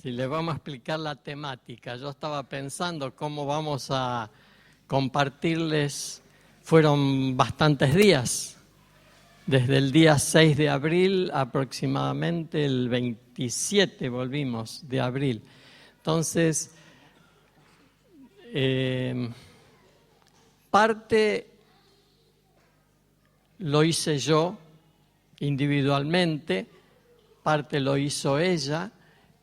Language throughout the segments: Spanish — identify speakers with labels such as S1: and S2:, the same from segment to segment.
S1: Si les vamos a explicar la temática, yo estaba pensando cómo vamos a compartirles, fueron bastantes días, desde el día 6 de abril aproximadamente el 27 volvimos de abril. Entonces, parte lo hice yo individualmente, parte lo hizo ella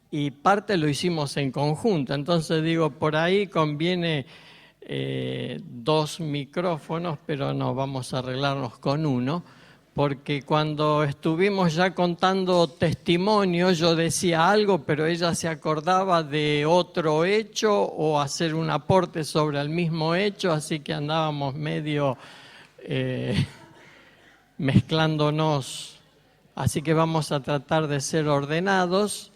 S1: y parte lo hicimos en conjunto. Entonces digo, por ahí conviene 2 micrófonos, pero no, vamos a arreglarnos con uno, porque cuando estuvimos ya contando testimonios, yo decía algo, pero ella se acordaba de otro hecho o hacer un aporte sobre el mismo hecho, así que andábamos medio mezclándonos. Así que vamos a tratar de ser ordenados.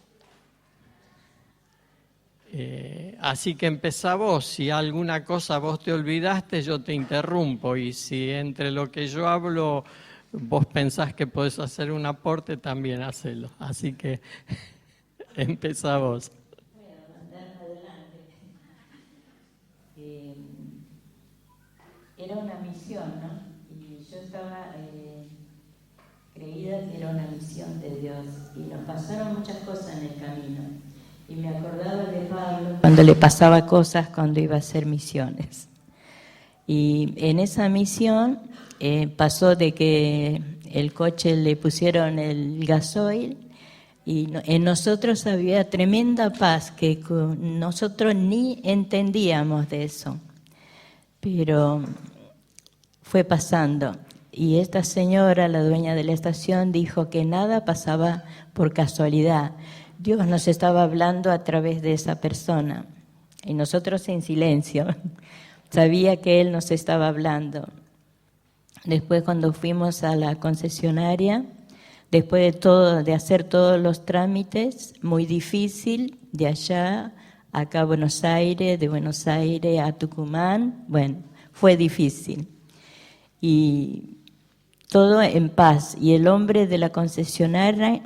S1: Así que empezá vos. Si alguna cosa vos te olvidaste, yo te interrumpo. Y si entre lo que yo hablo vos pensás que podés hacer un aporte, también hacelo. Así que empezá vos.
S2: Bueno, mandar adelante. Era una misión, ¿no? Y yo estaba creída que era una misión de Dios. Y nos pasaron muchas cosas en el camino. Y me acordaba de Pablo cuando le pasaba cosas cuando iba a hacer misiones. Y en esa misión pasó de que el coche le pusieron el gasoil y en nosotros había tremenda paz que nosotros ni entendíamos de eso. Pero fue pasando. Y esta señora, la dueña de la estación, dijo que nada pasaba por casualidad. Dios nos estaba hablando a través de esa persona. Y nosotros en silencio. Sabía que Él nos estaba hablando. Después, cuando fuimos a la concesionaria, después de hacer todos los trámites, muy difícil, de allá acá a Buenos Aires, de Buenos Aires a Tucumán, bueno, fue difícil. Y todo en paz. Y el hombre de la concesionaria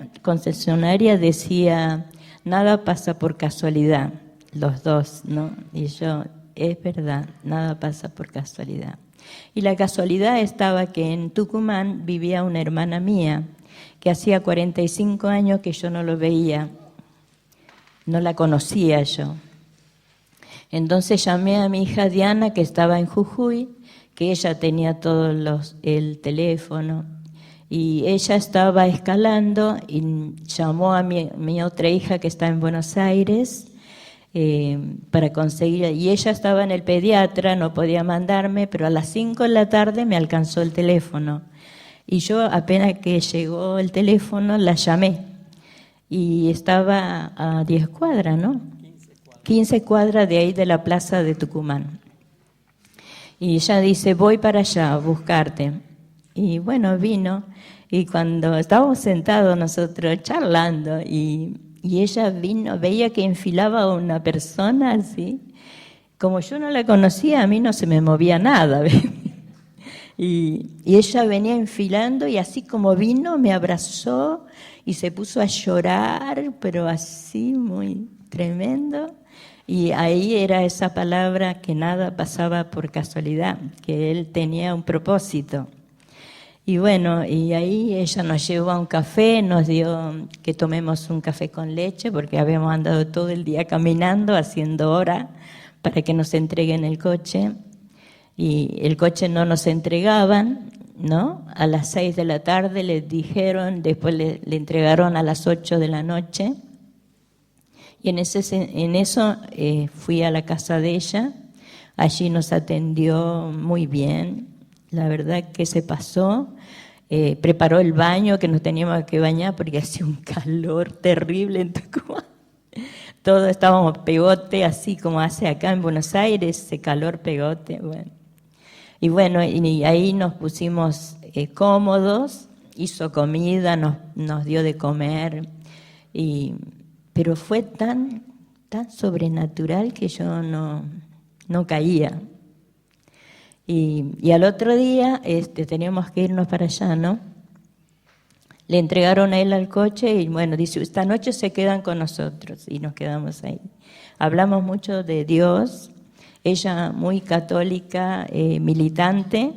S2: decía, nada pasa por casualidad, los dos, ¿no? Y yo, es verdad, nada pasa por casualidad. Y la casualidad estaba que en Tucumán vivía una hermana mía, que hacía 45 años que yo no lo veía, no la conocía yo. Entonces llamé a mi hija Diana, que estaba en Jujuy, que ella tenía el teléfono, y ella estaba escalando y llamó a mi otra hija que está en Buenos Aires para conseguir, y ella estaba en el pediatra, no podía mandarme, pero a las 5 de la tarde me alcanzó el teléfono. Y yo apenas que llegó el teléfono la llamé, y estaba a 10 cuadras, ¿no? 15 cuadras de ahí de la plaza de Tucumán. Y ella dice, voy para allá a buscarte. Y bueno, vino, y cuando estábamos sentados nosotros charlando, y ella vino, veía que enfilaba a una persona así. Como yo no la conocía, a mí no se me movía nada. Y ella venía enfilando y así como vino, me abrazó y se puso a llorar, pero así muy tremendo. Y ahí era esa palabra que nada pasaba por casualidad, que él tenía un propósito. Y bueno, y ahí ella nos llevó a un café, nos dio que tomemos un café con leche, porque habíamos andado todo el día caminando, haciendo hora para que nos entreguen el coche. Y el coche no nos entregaban, ¿no? A las 6 de la tarde les dijeron, después le entregaron a las 8 de la noche. Y en eso fui a la casa de ella, allí nos atendió muy bien, la verdad que se pasó, preparó el baño que nos teníamos que bañar porque hacía un calor terrible en Tucumán. Todos estábamos pegote, así como hace acá en Buenos Aires, ese calor pegote, bueno. Y bueno, y ahí nos pusimos cómodos, hizo comida, nos dio de comer, pero fue tan sobrenatural que yo no caía. Y al otro día teníamos que irnos para allá, ¿no? Le entregaron a él al coche y bueno, dice, esta noche se quedan con nosotros y nos quedamos ahí. Hablamos mucho de Dios, ella muy católica, militante,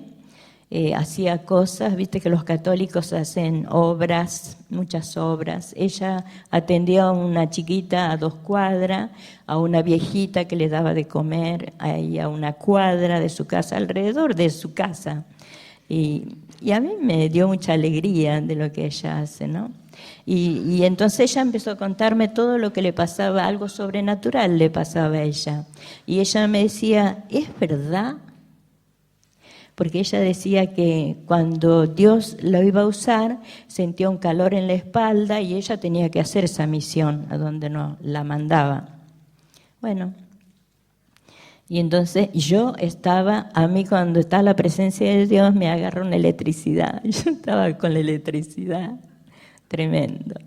S2: hacía cosas, viste que los católicos hacen obras, muchas obras. Ella atendía a una chiquita a 2 cuadras, a una viejita que le daba de comer ahí a 1 cuadra de su casa, alrededor de su casa. Y a mí me dio mucha alegría de lo que ella hace, ¿no? Y entonces ella empezó a contarme todo lo que le pasaba, algo sobrenatural le pasaba a ella. Y ella me decía, ¿es verdad? Porque ella decía que cuando Dios lo iba a usar, sentía un calor en la espalda y ella tenía que hacer esa misión a donde no la mandaba. Bueno, y entonces a mí cuando está la presencia de Dios me agarró una electricidad. Yo estaba con la electricidad, tremendo.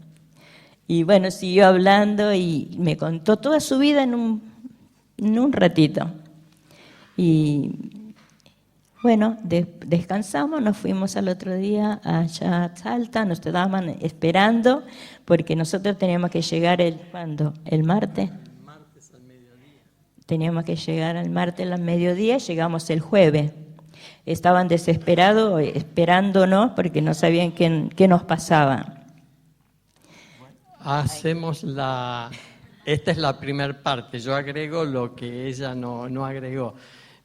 S2: Y bueno, siguió hablando y me contó toda su vida en un ratito. Y bueno, descansamos, nos fuimos al otro día allá a Salta, nos estaban esperando porque nosotros teníamos que llegar ¿cuándo? ¿El martes?
S1: El martes al mediodía.
S2: Teníamos que llegar al martes al mediodía, llegamos el jueves. Estaban desesperados esperándonos porque no sabían qué nos pasaba.
S1: Hacemos esta es la primera parte, yo agrego lo que ella no agregó.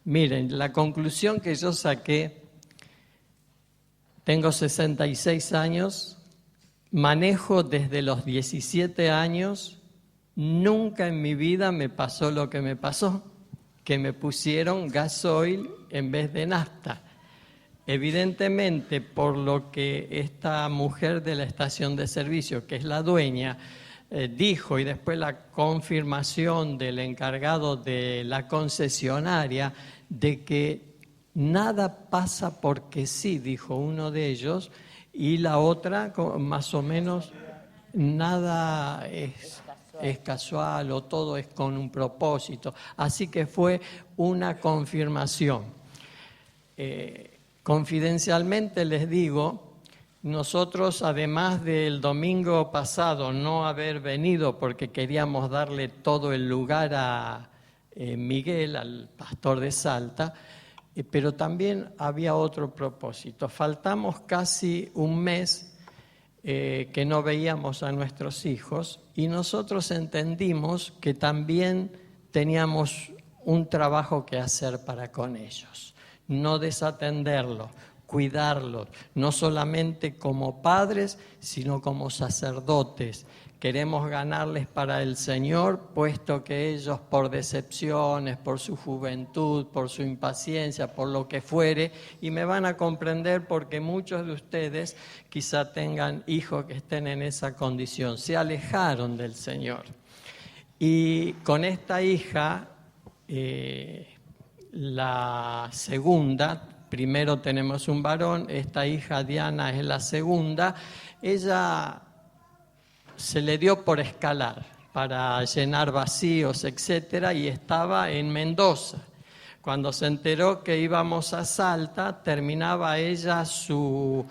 S1: Miren, la conclusión que yo saqué, tengo 66 años, manejo desde los 17 años, nunca en mi vida me pasó lo que me pasó, que me pusieron gasoil en vez de nafta. Evidentemente, por lo que esta mujer de la estación de servicio, que es la dueña, dijo, y después la confirmación del encargado de la concesionaria, de que nada pasa porque sí, dijo uno de ellos, y la otra, más o menos, nada es casual o todo es con un propósito. Así que fue una confirmación. Confidencialmente les digo, nosotros, además del domingo pasado no haber venido porque queríamos darle todo el lugar a Miguel, al pastor de Salta, pero también había otro propósito. Faltamos casi un mes que no veíamos a nuestros hijos y nosotros entendimos que también teníamos un trabajo que hacer para con ellos. No desatenderlo, cuidarlos, no solamente como padres, sino como sacerdotes. Queremos ganarles para el Señor, puesto que ellos por decepciones, por su juventud, por su impaciencia, por lo que fuere, y me van a comprender porque muchos de ustedes quizá tengan hijos que estén en esa condición, se alejaron del Señor. Y con esta hija, la segunda, primero tenemos un varón, esta hija Diana es la segunda, ella se le dio por escalar para llenar vacíos, etcétera, y estaba en Mendoza. Cuando se enteró que íbamos a Salta, terminaba ella su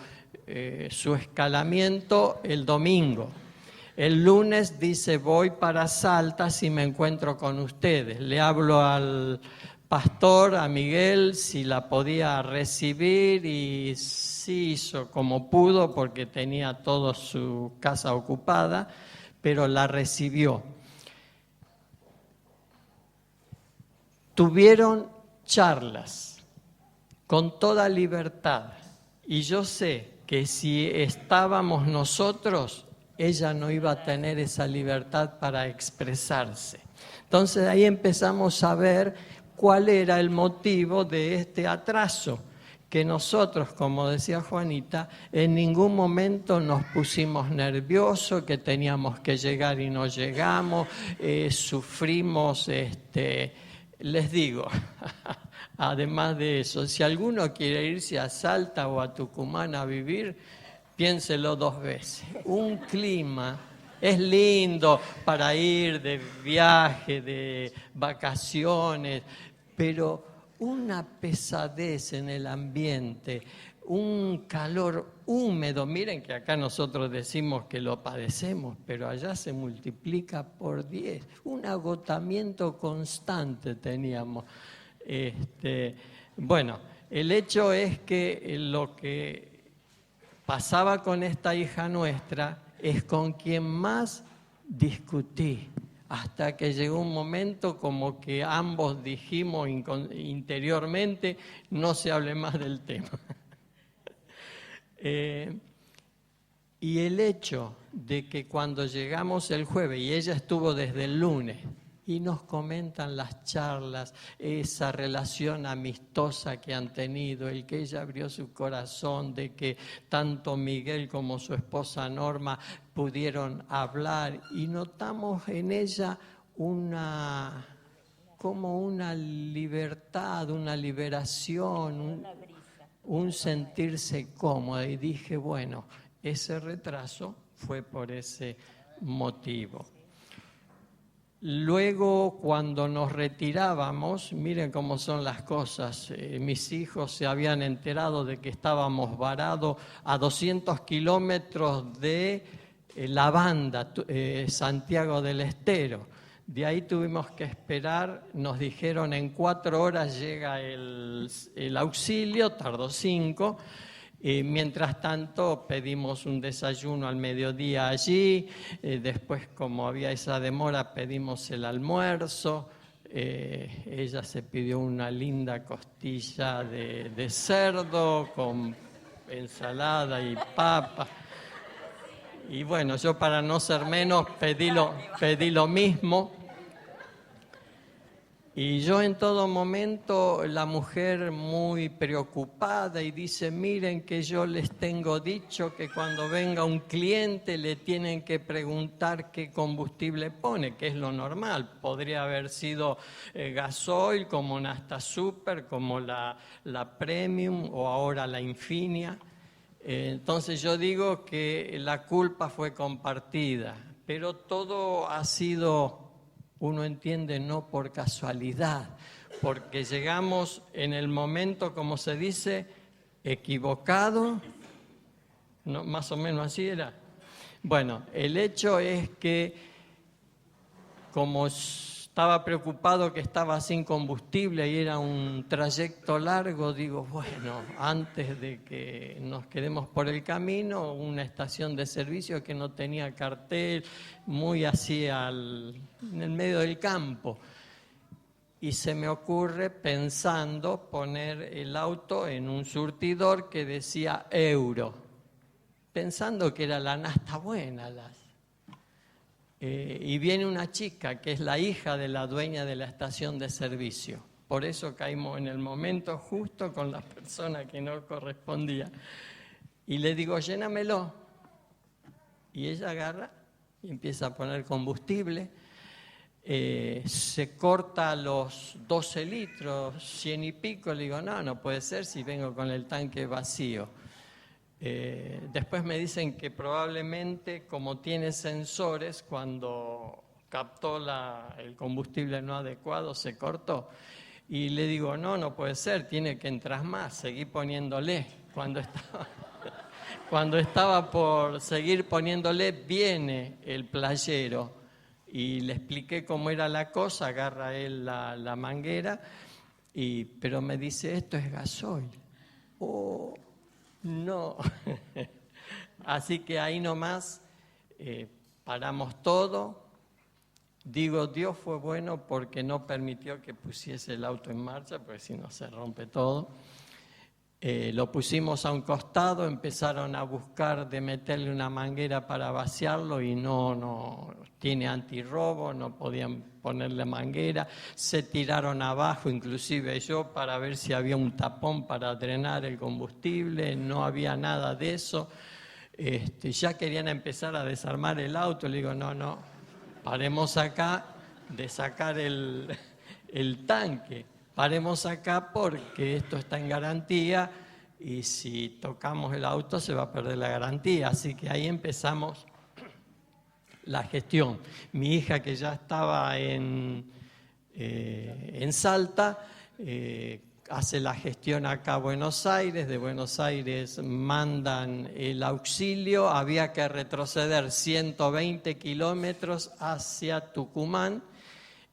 S1: escalamiento el domingo. El lunes dice, voy para Salta si me encuentro con ustedes. Le hablo al pastor, a Miguel, si la podía recibir y sí hizo como pudo porque tenía toda su casa ocupada, pero la recibió. Tuvieron charlas con toda libertad y yo sé que si estábamos nosotros, ella no iba a tener esa libertad para expresarse. Entonces ahí empezamos a ver cuál era el motivo de este atraso, que nosotros, como decía Juanita, en ningún momento nos pusimos nerviosos, que teníamos que llegar y no llegamos, sufrimos, les digo, además de eso, si alguno quiere irse a Salta o a Tucumán a vivir, piénselo 2 veces. Un clima es lindo para ir de viaje, de vacaciones, pero una pesadez en el ambiente, un calor húmedo. Miren que acá nosotros decimos que lo padecemos, pero allá se multiplica por 10. Un agotamiento constante teníamos. Bueno, el hecho es que lo que pasaba con esta hija nuestra es con quien más discutí, hasta que llegó un momento como que ambos dijimos interiormente, no se hable más del tema. Y el hecho de que cuando llegamos el jueves, y ella estuvo desde el lunes, y nos comentan las charlas, esa relación amistosa que han tenido, el que ella abrió su corazón, de que tanto Miguel como su esposa Norma pudieron hablar, y notamos en ella como una libertad, una liberación, un sentirse cómodo. Y dije, bueno, ese retraso fue por ese motivo. Luego, cuando nos retirábamos, miren cómo son las cosas, mis hijos se habían enterado de que estábamos varados a 200 kilómetros de La Banda, Santiago del Estero. De ahí tuvimos que esperar, nos dijeron en 4 horas llega el auxilio, tardó 5. Mientras tanto pedimos un desayuno al mediodía allí, después como había esa demora pedimos el almuerzo, ella se pidió una linda costilla de cerdo con ensalada y papa. Y bueno, yo para no ser menos pedí lo mismo. Y yo en todo momento, la mujer muy preocupada y dice, miren que yo les tengo dicho que cuando venga un cliente le tienen que preguntar qué combustible pone, que es lo normal. Podría haber sido gasoil, como Nasta Super, como la Premium o ahora la Infinia. Entonces yo digo que la culpa fue compartida, pero todo ha sido, uno entiende, no por casualidad, porque llegamos en el momento, como se dice, equivocado, ¿no? Más o menos así era. Bueno, el hecho es que como estaba preocupado que estaba sin combustible y era un trayecto largo, digo, bueno, antes de que nos quedemos por el camino, una estación de servicio que no tenía cartel, muy así en el medio del campo. Y se me ocurre, pensando, poner el auto en un surtidor que decía euro, pensando que era la nafta buena, y viene una chica que es la hija de la dueña de la estación de servicio. Por eso caímos en el momento justo con la persona que no correspondía. Y le digo, llénamelo. Y ella agarra y empieza a poner combustible. Se corta los 12 litros, 100 y pico. Le digo, no puede ser si vengo con el tanque vacío. Después me dicen que probablemente, como tiene sensores, cuando captó el combustible no adecuado, se cortó. Y le digo, no puede ser, tiene que entrar más, seguí poniéndole. Cuando estaba por seguir poniéndole, viene el playero y le expliqué cómo era la cosa, agarra él la manguera, pero me dice, esto es gasoil. Oh, no. Así que ahí nomás paramos todo. Digo, Dios fue bueno porque no permitió que pusiese el auto en marcha, porque si no se rompe todo. Lo pusimos a un costado, empezaron a buscar de meterle una manguera para vaciarlo y no tiene antirrobo, no podían ponerle manguera. Se tiraron abajo, inclusive yo, para ver si había un tapón para drenar el combustible, no había nada de eso. Ya querían empezar a desarmar el auto, le digo, no, paremos acá de sacar el tanque. Paremos acá porque esto está en garantía y si tocamos el auto se va a perder la garantía. Así que ahí empezamos la gestión. Mi hija, que ya estaba en Salta, hace la gestión acá a Buenos Aires, de Buenos Aires mandan el auxilio, había que retroceder 120 kilómetros hacia Tucumán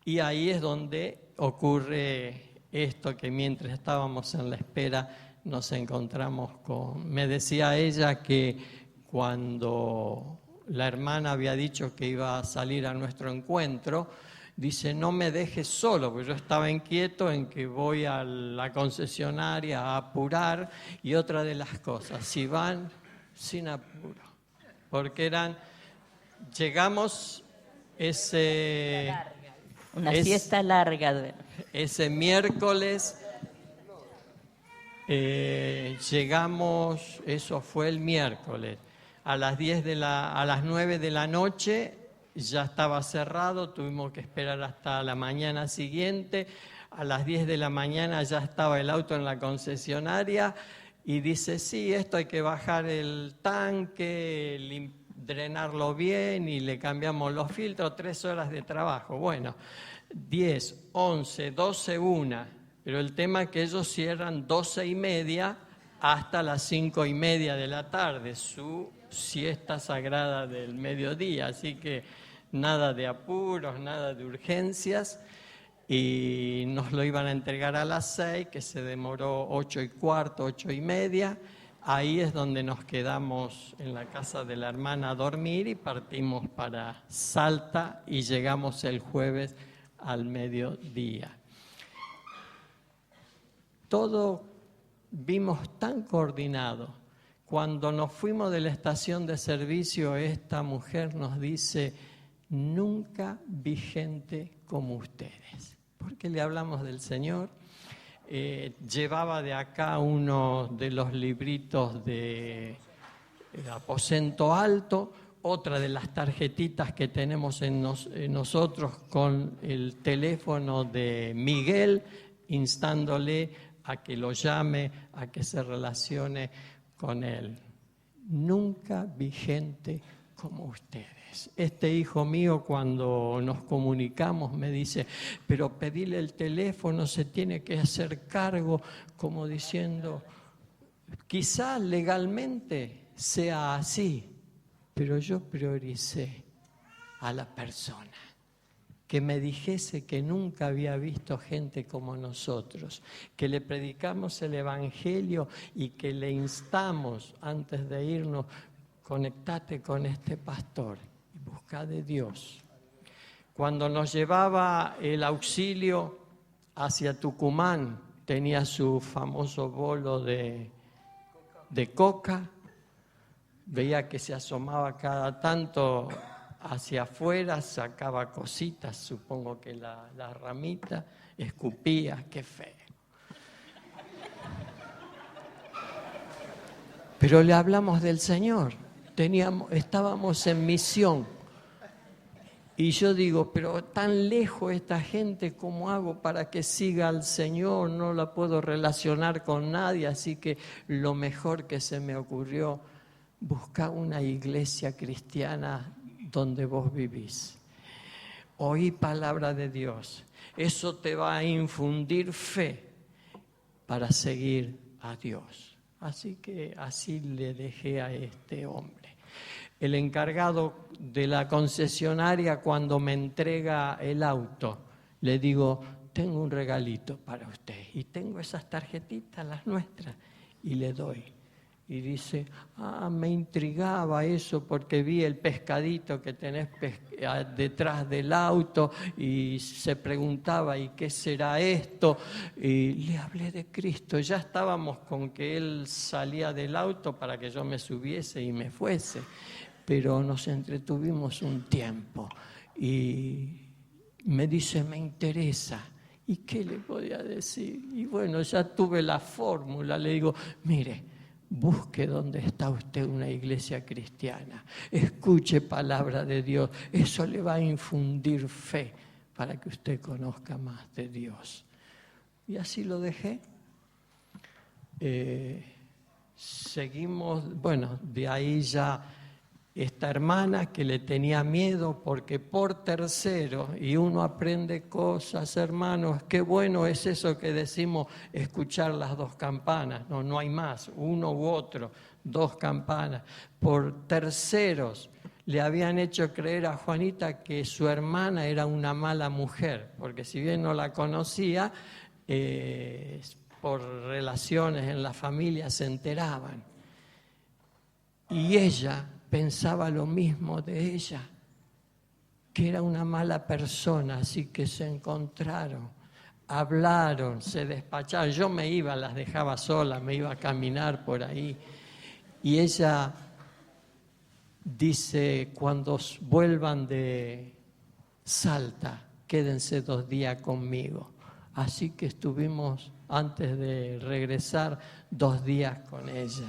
S1: y ahí es donde ocurre esto que mientras estábamos en la espera nos encontramos con... Me decía ella que cuando la hermana había dicho que iba a salir a nuestro encuentro, dice, no me dejes solo, porque yo estaba inquieto en que voy a la concesionaria a apurar, y otra de las cosas, si van sin apuro, porque llegamos
S2: una siesta larga.
S1: Ese miércoles, llegamos, eso fue el miércoles, a las 9 de la noche, ya estaba cerrado, tuvimos que esperar hasta la mañana siguiente. A las 10 de la mañana ya estaba el auto en la concesionaria y dice, sí, esto hay que bajar el tanque, drenarlo bien y le cambiamos los filtros, 3 horas de trabajo. Bueno, 10, 11, 12, 1, pero el tema es que ellos cierran 12:30 hasta las 5:30 de la tarde, su siesta sagrada del mediodía, así que nada de apuros, nada de urgencias, y nos lo iban a entregar a las 6, que se demoró 8:15, 8:30, ahí es donde nos quedamos en la casa de la hermana a dormir y partimos para Salta y llegamos el jueves al mediodía. Todo vimos tan coordinado. Cuando nos fuimos de la estación de servicio, esta mujer nos dice, nunca vi gente como ustedes. Porque le hablamos del Señor. Llevaba de acá uno de los libritos de aposento alto, otra de las tarjetitas que tenemos en nosotros con el teléfono de Miguel, instándole a que lo llame, a que se relacione con él. Nunca vi gente como ustedes. Este hijo mío, cuando nos comunicamos, me dice, pero pedile el teléfono, se tiene que hacer cargo, como diciendo, quizá legalmente sea así, pero yo prioricé a la persona. Que me dijese que nunca había visto gente como nosotros, que le predicamos el Evangelio y que le instamos antes de irnos, conectate con este pastor y busca de Dios. Cuando nos llevaba el auxilio hacia Tucumán, tenía su famoso bolo de coca, veía que se asomaba cada tanto hacia afuera, sacaba cositas, supongo que la ramita, escupía, qué feo. Pero le hablamos del Señor, estábamos en misión. Y yo digo, pero tan lejos esta gente, ¿cómo hago para que siga al Señor? No la puedo relacionar con nadie, así que lo mejor que se me ocurrió, buscar una iglesia cristiana donde vos vivís. Oí palabra de Dios. Eso te va a infundir fe para seguir a Dios. Así que así le dejé a este hombre. El encargado de la concesionaria, cuando me entrega el auto, le digo, tengo un regalito para usted. Y tengo esas tarjetitas, las nuestras, y le doy. Y dice, me intrigaba eso porque vi el pescadito que tenés detrás del auto y se preguntaba, ¿y qué será esto? Y le hablé de Cristo. Ya estábamos con que él salía del auto para que yo me subiese y me fuese, pero nos entretuvimos un tiempo y me dice, me interesa. ¿Y qué le podía decir? Y bueno, ya tuve la fórmula, le digo, mire, busque donde está usted una iglesia cristiana, escuche palabra de Dios, eso le va a infundir fe para que usted conozca más de Dios. Y así lo dejé. Seguimos, bueno, de ahí ya esta hermana que le tenía miedo porque por tercero, y uno aprende cosas, hermanos, qué bueno es eso que decimos, escuchar las dos campanas, no hay más, uno u otro, dos campanas. Por terceros le habían hecho creer a Juanita que su hermana era una mala mujer, porque si bien no la conocía, por relaciones en la familia se enteraban. Y ella pensaba lo mismo de ella, que era una mala persona, así que se encontraron, hablaron, se despacharon. Yo me iba, las dejaba solas, me iba a caminar por ahí. Y ella dice, cuando vuelvan de Salta, quédense 2 días conmigo. Así que estuvimos, antes de regresar, 2 días con ella.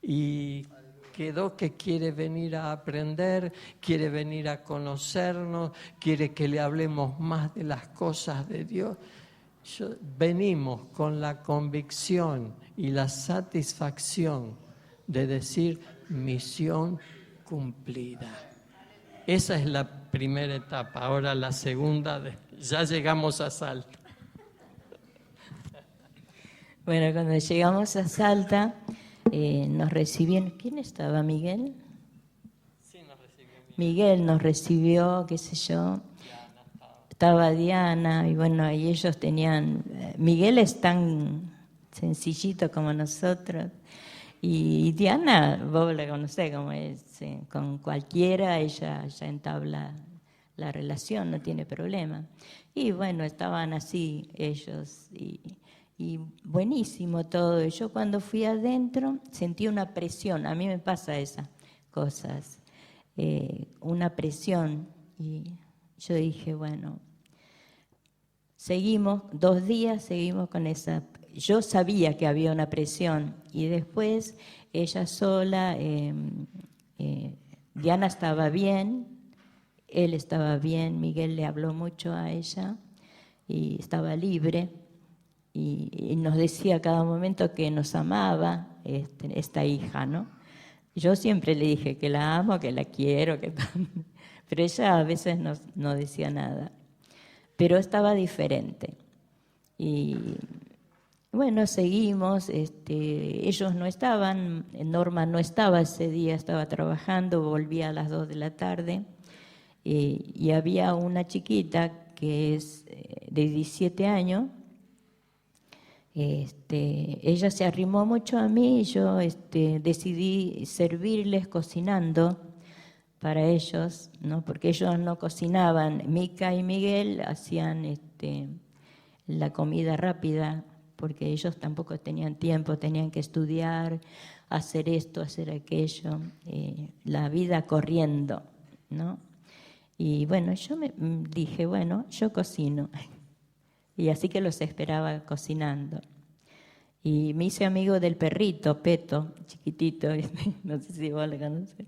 S1: Y quedó que quiere venir a aprender, quiere venir a conocernos, quiere que le hablemos más de las cosas de Dios. Venimos con la convicción y la satisfacción de decir misión cumplida. Esa es la primera etapa. Ahora la segunda, ya llegamos a Salta.
S2: Bueno, cuando llegamos a Salta, nos recibieron. ¿Quién estaba? ¿Miguel?
S1: Sí, nos recibió
S2: Miguel nos recibió, qué sé yo. Estaba Diana, y bueno, y ellos tenían. Miguel es tan sencillito como nosotros. Y Diana, vos la conocés, como es, con cualquiera ella ya entabla la relación, no tiene problema. Y bueno, estaban así ellos, y buenísimo todo. Y yo cuando fui adentro sentí una presión, a mí me pasa esas cosas, una presión. Y yo dije, bueno, seguimos 2 días, seguimos con esa. Yo sabía que había una presión y después ella sola, Diana estaba bien, él estaba bien, Miguel le habló mucho a ella y estaba libre y nos decía a cada momento que nos amaba esta hija, ¿no? Yo siempre le dije que la amo, que la quiero, pero ella a veces no decía nada, pero estaba diferente. Y bueno, seguimos, ellos no estaban, Norma no estaba ese día, estaba trabajando, volvía a las 2 de la tarde, y había una chiquita que es de 17 años, ella se arrimó mucho a mí y yo decidí servirles cocinando para ellos, ¿no? Porque ellos no cocinaban, Mica y Miguel hacían la comida rápida, porque ellos tampoco tenían tiempo, tenían que estudiar, hacer esto, hacer aquello, la vida corriendo, ¿no? Y bueno, yo me dije, bueno, yo cocino. Y así que los esperaba cocinando. Y me hice amigo del perrito, Peto, chiquitito, no sé si vos lo conocés.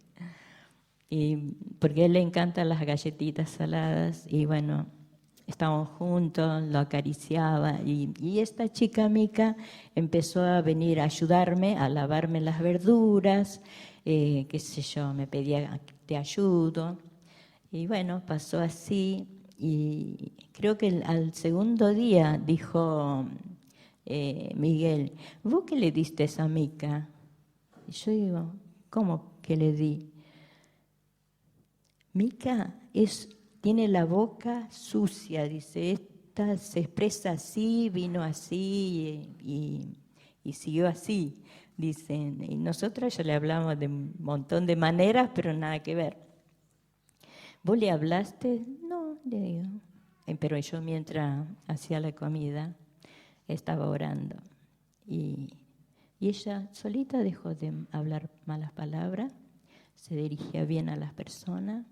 S2: Y porque a él le encantan las galletitas saladas y bueno, estábamos juntos, lo acariciaba y esta chica Mica empezó a venir a ayudarme a lavarme las verduras, qué sé yo, me pedía, te ayudo. Y bueno, pasó así y creo que al segundo día dijo Miguel, ¿vos qué le diste a esa Mica? Y yo digo, ¿cómo que le di? Mica tiene la boca sucia, dice, esta se expresa así, vino así y siguió así, dicen. Y nosotros ya le hablamos de un montón de maneras, pero nada que ver. ¿Vos le hablaste? No, le digo. Pero yo mientras hacía la comida estaba orando. Y ella solita dejó de hablar malas palabras, se dirigía bien a las personas,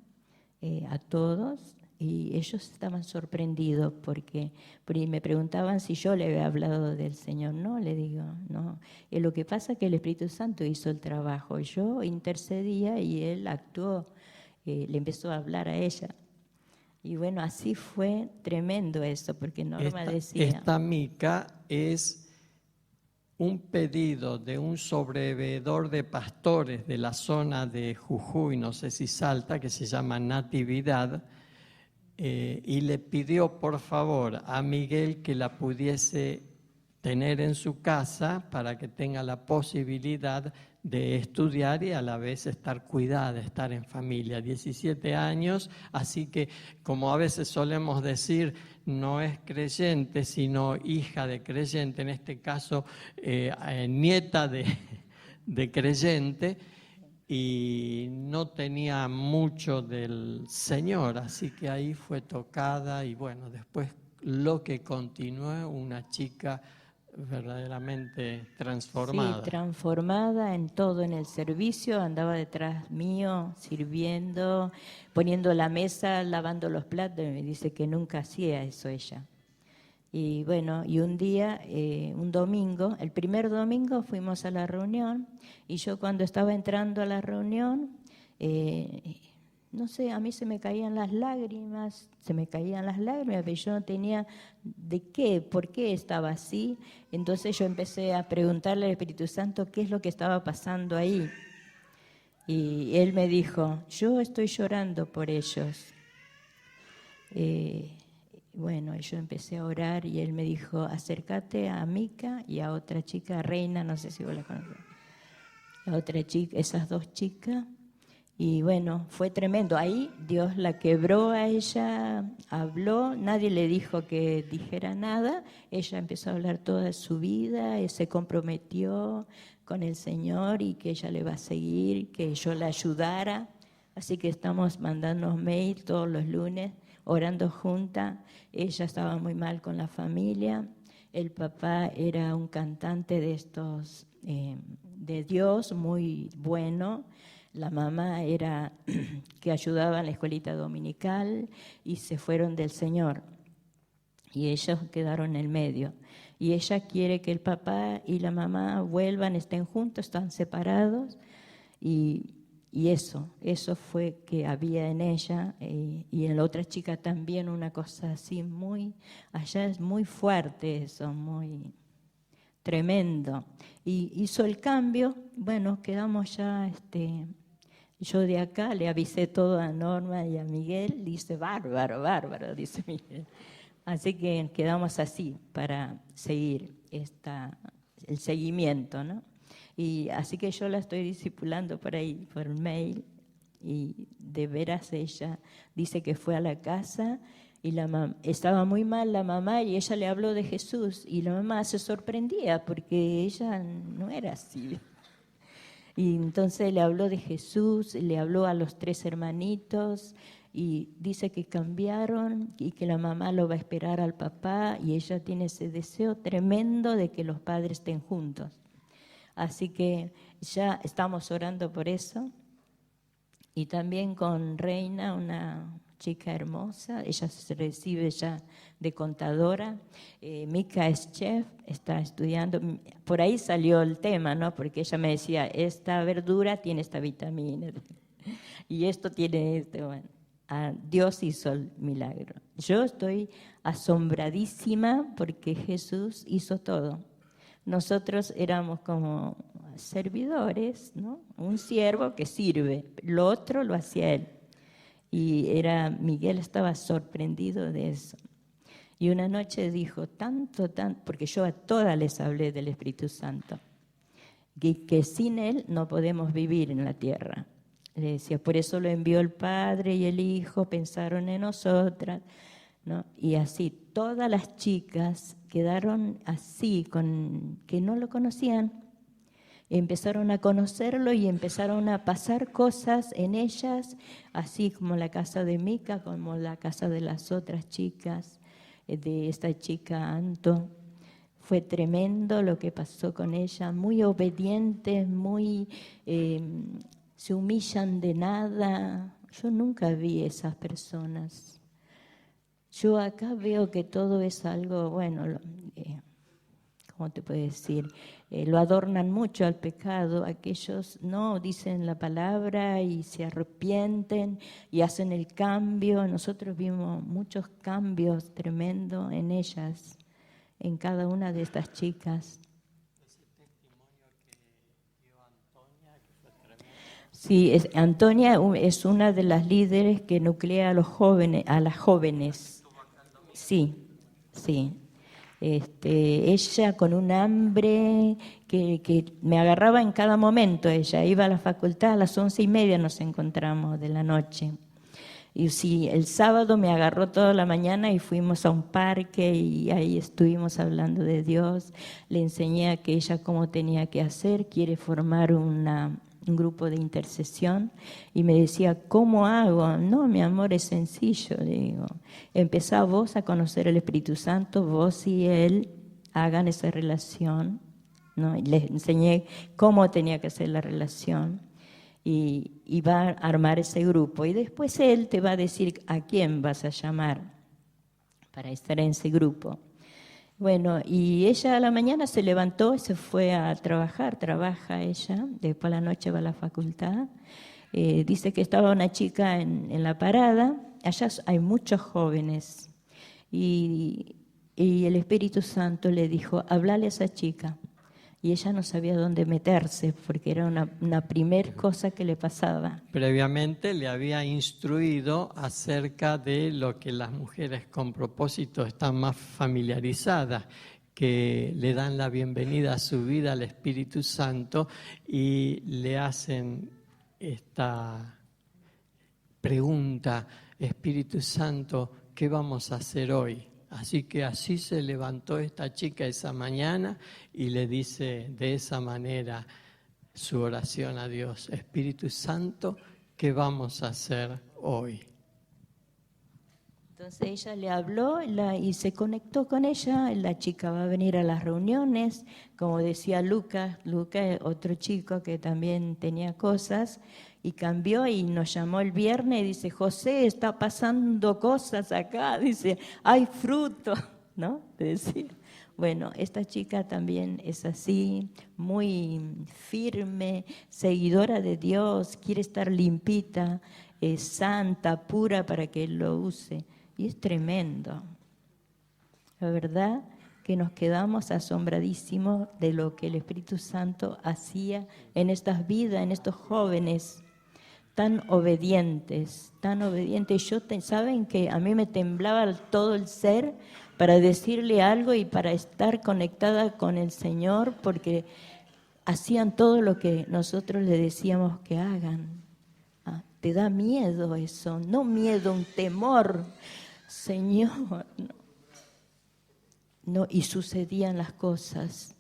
S2: a todos, y ellos estaban sorprendidos porque me preguntaban si yo le había hablado del Señor. No, le digo, no. Lo que pasa es que el Espíritu Santo hizo el trabajo. Yo intercedía y Él actuó, le empezó a hablar a ella. Y bueno, así fue tremendo eso, porque Norma decía...
S1: Esta Mica es un pedido de un sobreveedor de pastores de la zona de Jujuy, no sé si Salta, que se llama Natividad, y le pidió por favor a Miguel que la pudiese tener en su casa para que tenga la posibilidad de estudiar y a la vez estar cuidada, estar en familia. 17 años, así que como a veces solemos decir, no es creyente, sino hija de creyente, en este caso nieta de creyente, y no tenía mucho del Señor, así que ahí fue tocada y bueno, después lo que continuó, una chica verdaderamente
S2: Sí,
S1: transformada.
S2: transformada en todo, en el servicio, andaba detrás mío, sirviendo, poniendo la mesa, lavando los platos, y me dice que nunca hacía eso ella. Y bueno, y un día, un domingo, el primer domingo fuimos a la reunión y yo cuando estaba entrando a la reunión, no sé, a mí se me caían las lágrimas, pero yo no tenía de qué, por qué estaba así. Entonces yo empecé a preguntarle al Espíritu Santo qué es lo que estaba pasando ahí. Y él me dijo, yo estoy llorando por ellos. Bueno, yo empecé a orar y él me dijo, acércate a Mica y a otra chica, Reina, no sé si vos la conoces, a otra chica, esas dos chicas. Y bueno, fue tremendo. Ahí Dios la quebró a ella, habló, nadie le dijo que dijera nada. Ella empezó a hablar toda su vida, y se comprometió con el Señor y que ella le va a seguir, que yo la ayudara. Así que estamos mandando mail todos los lunes, orando juntas. Ella estaba muy mal con la familia. El papá era un cantante de estos, de Dios, muy bueno. La mamá era que ayudaba en la escuelita dominical y se fueron del Señor. Y ellos quedaron en el medio. Y ella quiere que el papá y la mamá vuelvan, estén juntos, están separados. Y eso fue que había en ella y en la otra chica también una cosa así muy, allá es muy fuerte eso, muy tremendo. Y hizo el cambio, bueno, quedamos ya, yo de acá le avisé todo a Norma y a Miguel, dice, bárbaro, bárbaro, dice Miguel. Así que quedamos así para seguir el seguimiento, ¿no? Y así que yo la estoy discipulando por ahí, por mail, y de veras ella dice que fue a la casa y estaba muy mal la mamá y ella le habló de Jesús y la mamá se sorprendía porque ella no era así. Y entonces le habló de Jesús, le habló a los 3 hermanitos y dice que cambiaron y que la mamá lo va a esperar al papá y ella tiene ese deseo tremendo de que los padres estén juntos. Así que ya estamos orando por eso. Y también con Reina, una chica hermosa, ella se recibe ya de contadora. Mica es chef, está estudiando. Por ahí salió el tema, ¿no? Porque ella me decía, esta verdura tiene esta vitamina y esto tiene este. Bueno, Dios hizo el milagro. Yo estoy asombradísima porque Jesús hizo todo. Nosotros éramos como servidores, ¿no? Un siervo que sirve, lo otro lo hacía él. Y Miguel estaba sorprendido de eso. Y una noche dijo, tanto, porque yo a todas les hablé del Espíritu Santo, que sin él no podemos vivir en la tierra. Le decía, por eso lo envió el Padre y el Hijo, pensaron en nosotras, ¿no? Y así, todas las chicas quedaron así, que no lo conocían. Empezaron a conocerlo y empezaron a pasar cosas en ellas, así como la casa de Mica, como la casa de las otras chicas, de esta chica Anto. Fue tremendo lo que pasó con ella, muy obedientes, se humillan de nada. Yo nunca vi esas personas. Yo acá veo que todo es algo, bueno, ¿cómo te puedo decir? Lo adornan mucho al pecado. Aquellos no dicen la palabra y se arrepienten y hacen el cambio. Nosotros vimos muchos cambios tremendos en ellas, en cada una de estas chicas. Sí, Antonia es una de las líderes que nuclea a los jóvenes, a las jóvenes. Sí, sí. Ella con un hambre que me agarraba en cada momento. Ella iba a la facultad a las 11:30, nos encontramos de la noche. Y sí, el sábado me agarró toda la mañana y fuimos a un parque y ahí estuvimos hablando de Dios. Le enseñé a que ella cómo tenía que hacer, quiere formar un grupo de intercesión y me decía, ¿cómo hago? No, mi amor, es sencillo, le digo. Empezá vos a conocer el Espíritu Santo, vos y él hagan esa relación, ¿no? Y les enseñé cómo tenía que ser la relación. Y va a armar ese grupo. Y después él te va a decir a quién vas a llamar para estar en ese grupo. Bueno, y ella a la mañana se levantó y se fue a trabajar, trabaja ella, después a la noche va a la facultad. Dice que estaba una chica en la parada, allá hay muchos jóvenes. Y el Espíritu Santo le dijo, hablale a esa chica. Y ella no sabía dónde meterse porque era una primer cosa que le pasaba.
S1: Previamente le había instruido acerca de lo que las mujeres con propósito están más familiarizadas, que le dan la bienvenida a su vida al Espíritu Santo y le hacen esta pregunta, Espíritu Santo, ¿qué vamos a hacer hoy? Así que así se levantó esta chica esa mañana y le dice de esa manera su oración a Dios. Espíritu Santo, ¿qué vamos a hacer hoy?
S2: Entonces ella le habló y se conectó con ella. La chica va a venir a las reuniones, como decía Lucas, otro chico que también tenía cosas, y cambió y nos llamó el viernes y dice, José, está pasando cosas acá, dice, hay fruto, ¿no? Decía. Bueno, esta chica también es así, muy firme, seguidora de Dios, quiere estar limpita, santa, pura para que Él lo use. Y es tremendo. La verdad que nos quedamos asombradísimos de lo que el Espíritu Santo hacía en estas vidas, en estos jóvenes tan obedientes, tan obedientes. Saben que a mí me temblaba todo el ser para decirle algo y para estar conectada con el Señor, porque hacían todo lo que nosotros le decíamos que hagan. Te da miedo eso, no miedo, un temor. Señor, no, y sucedían las cosas.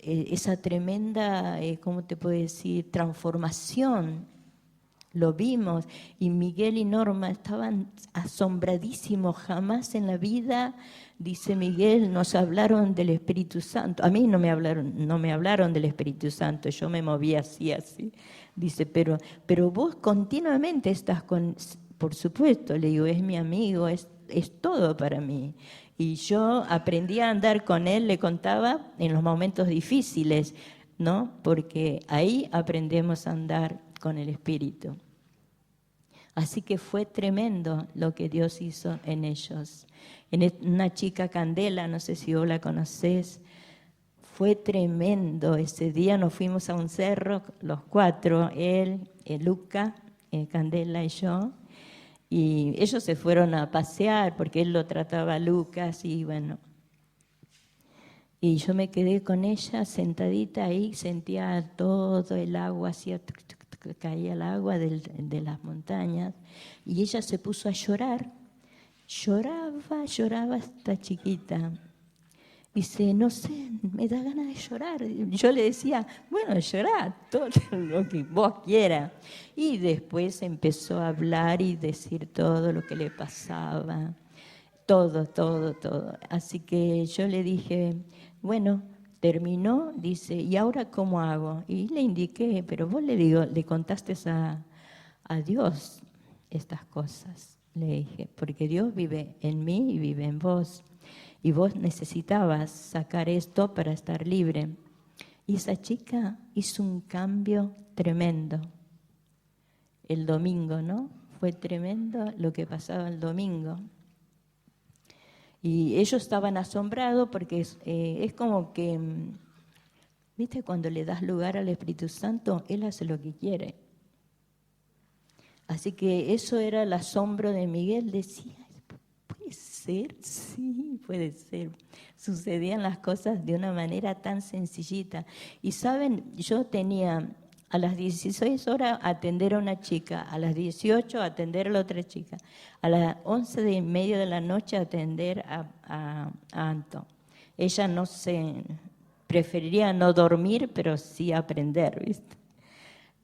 S2: Esa tremenda, ¿cómo te puedo decir?, transformación. Lo vimos, y Miguel y Norma estaban asombradísimos. Jamás en la vida, dice Miguel, nos hablaron del Espíritu Santo. A mí no me hablaron del Espíritu Santo, yo me movía así. Dice, pero vos continuamente estás con, por supuesto, le digo, es mi amigo, es todo para mí. Y yo aprendí a andar con él, le contaba, en los momentos difíciles, ¿no? Porque ahí aprendemos a andar con el Espíritu. Así que fue tremendo lo que Dios hizo en ellos. En una chica Candela, no sé si vos la conocés, fue tremendo. Ese día nos fuimos a un cerro, los cuatro, él, Luca, Candela y yo, y ellos se fueron a pasear porque él lo trataba a Lucas y bueno. Y yo me quedé con ella sentadita ahí, sentía todo el agua, caía el agua de las montañas, y ella se puso a llorar. Lloraba esta chiquita. Dice, no sé, me da ganas de llorar. Yo le decía, bueno, llorá todo lo que vos quieras. Y después empezó a hablar y decir todo lo que le pasaba. Todo. Así que yo le dije, bueno, terminó, dice, ¿y ahora cómo hago? Y le indiqué, pero vos le contaste a Dios estas cosas, le dije, porque Dios vive en mí y vive en vos. Y vos necesitabas sacar esto para estar libre. Y esa chica hizo un cambio tremendo. El domingo, ¿no? Fue tremendo lo que pasaba el domingo. Y ellos estaban asombrados porque es como que, ¿viste? Cuando le das lugar al Espíritu Santo, Él hace lo que quiere. Así que eso era el asombro de Miguel, decía, ¿puede ser? Sí, puede ser. Sucedían las cosas de una manera tan sencillita. Y saben, yo tenía a las 16 horas atender a una chica, a las 18 atender a la otra chica, a las 11:30 de la noche atender a Anto. Ella preferiría no dormir, pero sí aprender, ¿viste?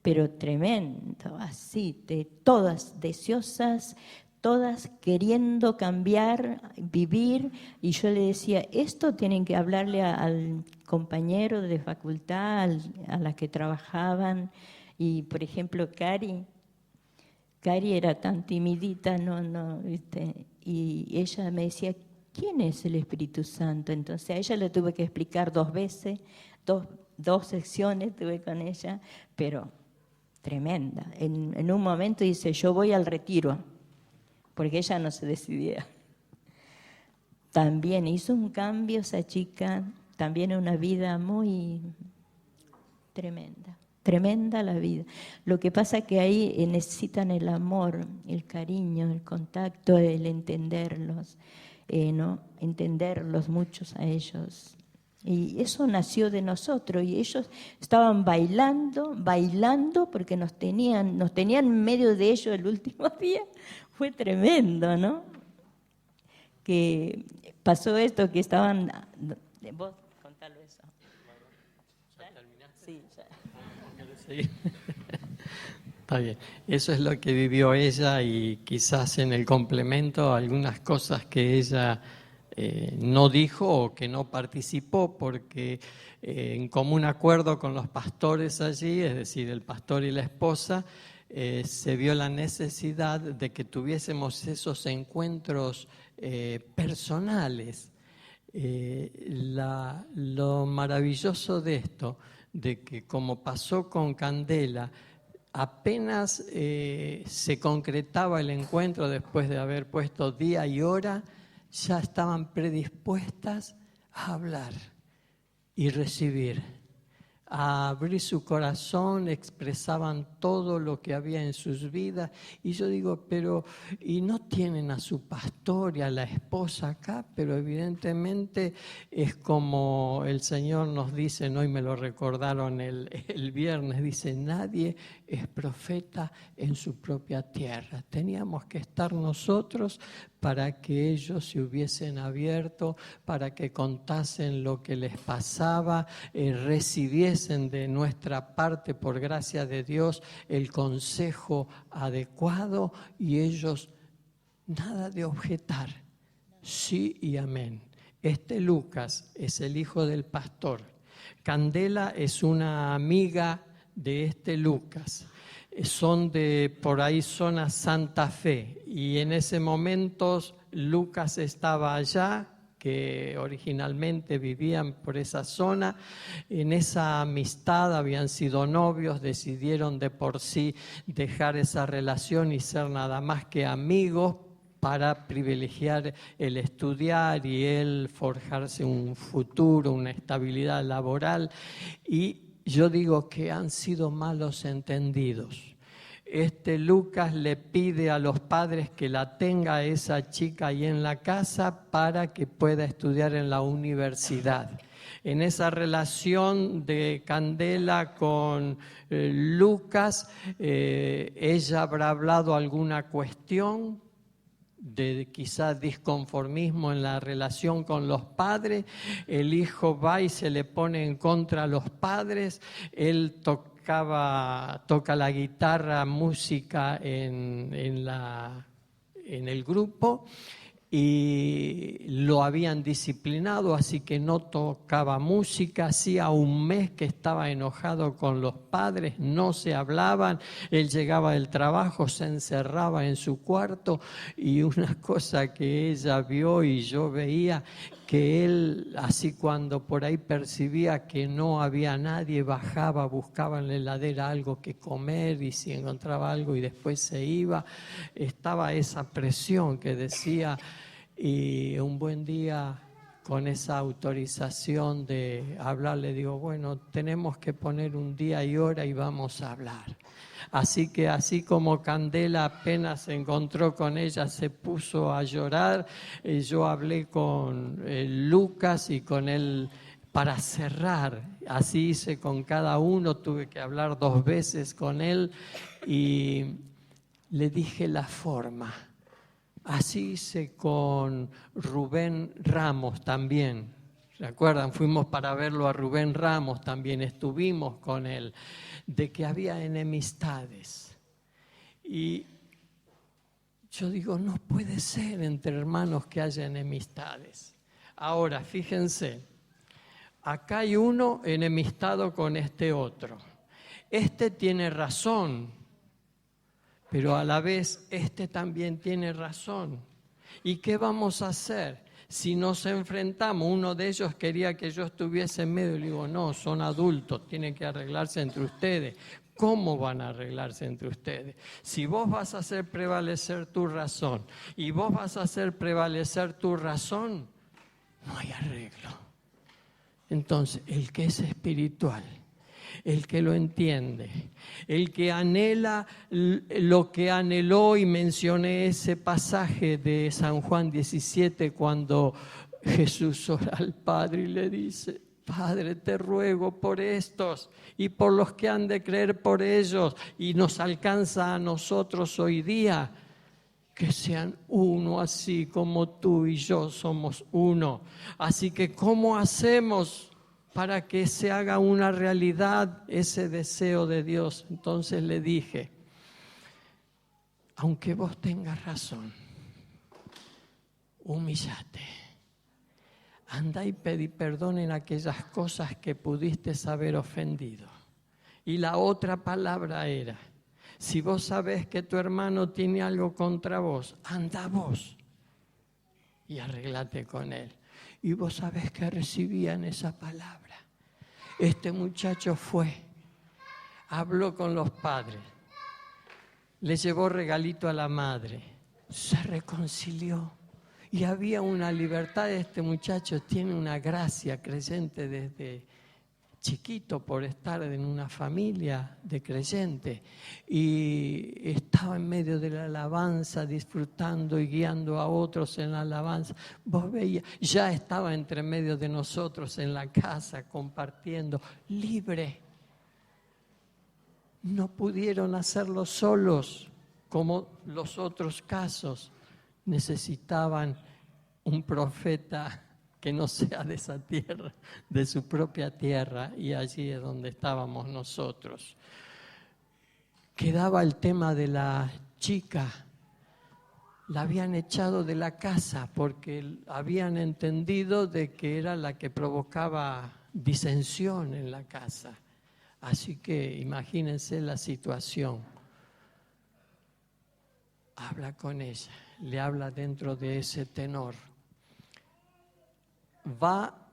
S2: Pero tremendo, así, de todas deseosas, todas queriendo cambiar, vivir, y yo le decía, esto tienen que hablarle al compañero de facultad, a las que trabajaban, y por ejemplo Cari era tan timidita, ¿viste? Y ella me decía, ¿quién es el Espíritu Santo? Entonces a ella le tuve que explicar 2 veces, dos secciones tuve con ella, pero tremenda. En un momento dice, yo voy al retiro, porque ella no se decidía. También hizo un cambio esa chica, también una vida muy tremenda, tremenda la vida. Lo que pasa es que ahí necesitan el amor, el cariño, el contacto, el entenderlos, ¿no? Entenderlos muchos a ellos. Y eso nació de nosotros, y ellos estaban bailando porque nos tenían en medio de ellos el último día. Fue tremendo, ¿no? Que pasó esto, que estaban... Vos contalo eso.
S1: ¿Ya terminaste?
S2: Sí, ya.
S1: Sí. Está bien. Eso es lo que vivió ella, y quizás en el complemento algunas cosas que ella no dijo o que no participó, porque en común acuerdo con los pastores allí, es decir, el pastor y la esposa, se vio la necesidad de que tuviésemos esos encuentros personales. Lo maravilloso de esto, de que como pasó con Candela, apenas se concretaba el encuentro después de haber puesto día y hora, ya estaban predispuestas a hablar y recibir, a abrir su corazón, expresaban todo lo que había en sus vidas. Y yo digo, pero, y no tienen a su pastor y a la esposa acá, pero evidentemente es como el Señor nos dice, ¿no? Y me lo recordaron el viernes, dice, nadie es profeta en su propia tierra. Teníamos que estar nosotros para que ellos se hubiesen abierto, para que contasen lo que les pasaba, recibiesen de nuestra parte, por gracia de Dios, el consejo adecuado, y ellos nada de objetar, sí y amén. Este Lucas es el hijo del pastor. Candela es una amiga de este Lucas. Son de por ahí zona Santa Fe, y en ese momento Lucas estaba allá, que originalmente vivían por esa zona. En esa amistad habían sido novios, decidieron de por sí dejar esa relación y ser nada más que amigos, para privilegiar el estudiar y el forjarse un futuro, una estabilidad laboral. Y yo digo que han sido malos entendidos. Este Lucas le pide a los padres que la tenga a esa chica ahí en la casa para que pueda estudiar en la universidad. En esa relación de Candela con Lucas, ella habrá hablado alguna cuestión de quizás disconformismo en la relación con los padres. El hijo va y se le pone en contra a los padres. Él toca la guitarra, música en el grupo, y lo habían disciplinado, así que no tocaba música. Hacía un mes que estaba enojado con los padres, no se hablaban. Él llegaba del trabajo, se encerraba en su cuarto, y una cosa que ella vio y yo veía, que él, así cuando por ahí percibía que no había nadie, bajaba, buscaba en la heladera algo que comer, y si encontraba algo y después se iba. Estaba esa presión que decía, y un buen día con esa autorización de hablar, le digo, bueno, tenemos que poner un día y hora y vamos a hablar. Así que así como Candela apenas se encontró con ella, se puso a llorar, yo hablé con Lucas y con él para cerrar. Así hice con cada uno, tuve que hablar 2 veces con él y le dije la forma. Así hice con Rubén Ramos también. ¿Se acuerdan? Fuimos para verlo a Rubén Ramos también, estuvimos con él, de que había enemistades. Y yo digo, no puede ser entre hermanos que haya enemistades. Ahora, fíjense, acá hay uno enemistado con este otro. Este tiene razón, pero a la vez este también tiene razón. ¿Y qué vamos a hacer? Si nos enfrentamos, uno de ellos quería que yo estuviese en medio, y le digo, no, son adultos, tienen que arreglarse entre ustedes. ¿Cómo van a arreglarse entre ustedes? Si vos vas a hacer prevalecer tu razón y vos vas a hacer prevalecer tu razón, no hay arreglo. Entonces, el que es espiritual, el que lo entiende, el que anhela lo que anheló, y mencioné ese pasaje de San Juan 17 cuando Jesús ora al Padre y le dice, Padre, te ruego por estos y por los que han de creer por ellos, y nos alcanza a nosotros hoy día, que sean uno así como tú y yo somos uno. Así que, ¿cómo hacemos para que se haga una realidad ese deseo de Dios? Entonces le dije, aunque vos tengas razón, humíllate. Anda y pedí perdón en aquellas cosas que pudiste haber ofendido. Y la otra palabra era, si vos sabés que tu hermano tiene algo contra vos, anda vos y arreglate con él. Y vos sabés que recibían esa palabra. Este muchacho fue, habló con los padres, le llevó regalito a la madre, se reconcilió. Y había una libertad. Este muchacho tiene una gracia creyente desde chiquito por estar en una familia de creyentes, y estaba en medio de la alabanza disfrutando y guiando a otros en la alabanza. Vos veías, ya estaba entre medio de nosotros en la casa compartiendo, libre. No pudieron hacerlo solos como los otros casos. Necesitaban un profeta que no sea de esa tierra, de su propia tierra, y allí es donde estábamos nosotros. Quedaba el tema de la chica. La habían echado de la casa porque habían entendido de que era la que provocaba disensión en la casa. Así que imagínense la situación. Habla con ella, le habla dentro de ese tenor. Va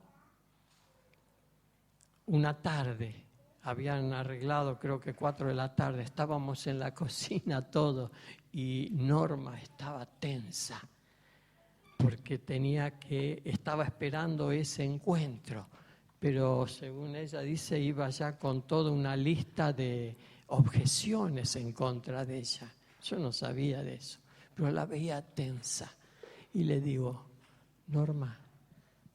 S1: una tarde, habían arreglado creo que 4 de la tarde, estábamos en la cocina todo, y Norma estaba tensa porque estaba esperando ese encuentro, pero según ella dice iba ya con toda una lista de objeciones en contra de ella. Yo no sabía de eso, pero la veía tensa y le digo, Norma,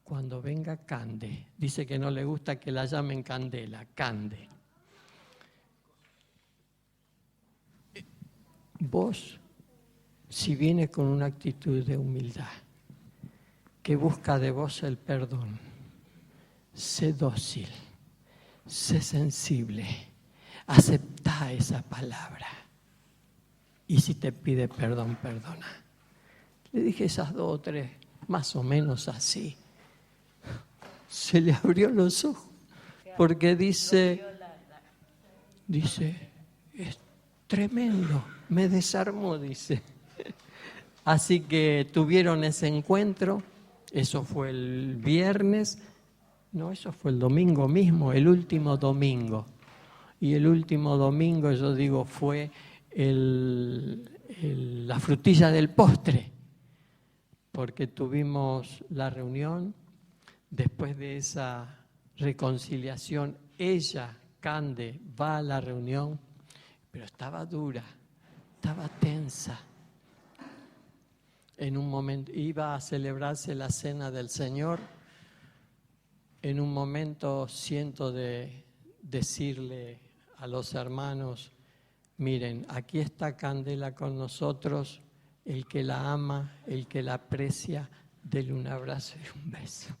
S1: cuando venga Cande, dice que no le gusta que la llamen Candela, Cande. Vos, si viene con una actitud de humildad, que busca de vos el perdón, sé dócil, sé sensible, aceptá esa palabra. Y si te pide perdón, perdona. Le dije esas 2 o 3, más o menos así. Se le abrió los ojos, porque dice, es tremendo, me desarmó, dice. Así que tuvieron ese encuentro, eso fue el viernes, no, eso fue el domingo mismo, el último domingo. Y el último domingo, yo digo, fue la frutilla del postre, porque tuvimos la reunión, después de esa reconciliación, ella, Cande, va a la reunión, pero estaba dura, estaba tensa. En un momento iba a celebrarse la cena del Señor. En un momento siento de decirle a los hermanos: miren, aquí está Candela con nosotros, el que la ama, el que la aprecia, denle un abrazo y un beso.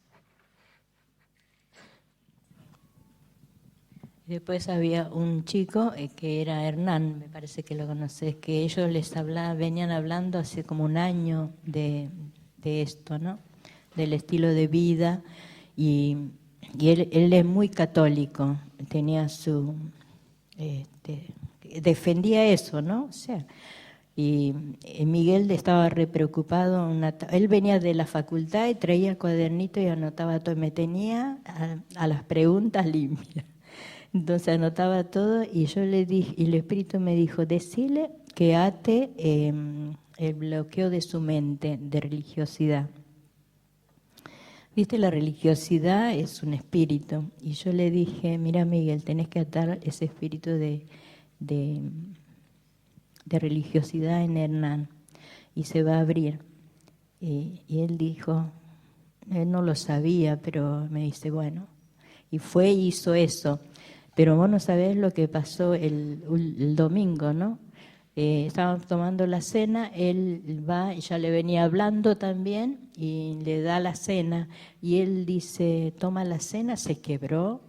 S2: Después había un chico que era Hernán, me parece que lo conoces, que ellos venían hablando hace como un año de esto, ¿no? Del estilo de vida, y él es muy católico, tenía defendía eso, ¿no? O sea, y Miguel estaba re preocupado. Él venía de la facultad y traía el cuadernito y anotaba todo, me tenía a las preguntas limpias. Entonces anotaba todo y yo le dije, y el Espíritu me dijo: decile que ate el bloqueo de su mente de religiosidad. Viste, la religiosidad es un espíritu. Y yo le dije: mira, Miguel, tenés que atar ese espíritu de religiosidad en Hernán y se va a abrir. Y él dijo, él no lo sabía, pero me dice, bueno, y fue y hizo eso. Pero vos no sabés lo que pasó el domingo, ¿no? Estábamos tomando la cena, él va y ya le venía hablando también y le da la cena y él dice, toma la cena, se quebró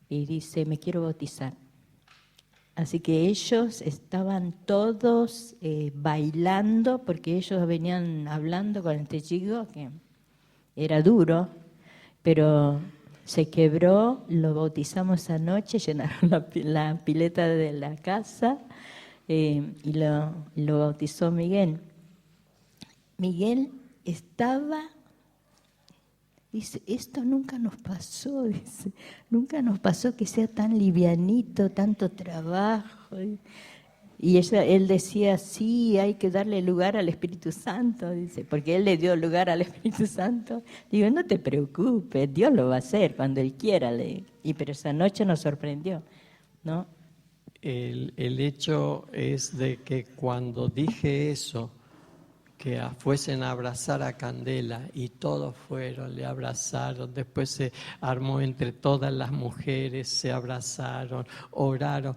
S2: y dice, me quiero bautizar. Así que ellos estaban todos bailando porque ellos venían hablando con este chico que era duro, pero se quebró, lo bautizamos anoche, llenaron la pileta de la casa y lo bautizó Miguel. Miguel estaba, dice, esto nunca nos pasó, dice, nunca nos pasó que sea tan livianito, tanto trabajo. Y él decía, sí, hay que darle lugar al Espíritu Santo, dice, porque él le dio lugar al Espíritu Santo. Digo, no te preocupes, Dios lo va a hacer cuando Él quiera. Pero esa noche nos sorprendió, ¿no?
S1: El hecho es de que cuando dije eso, que fuesen a abrazar a Candela, y todos fueron, le abrazaron, después se armó entre todas las mujeres, se abrazaron, oraron.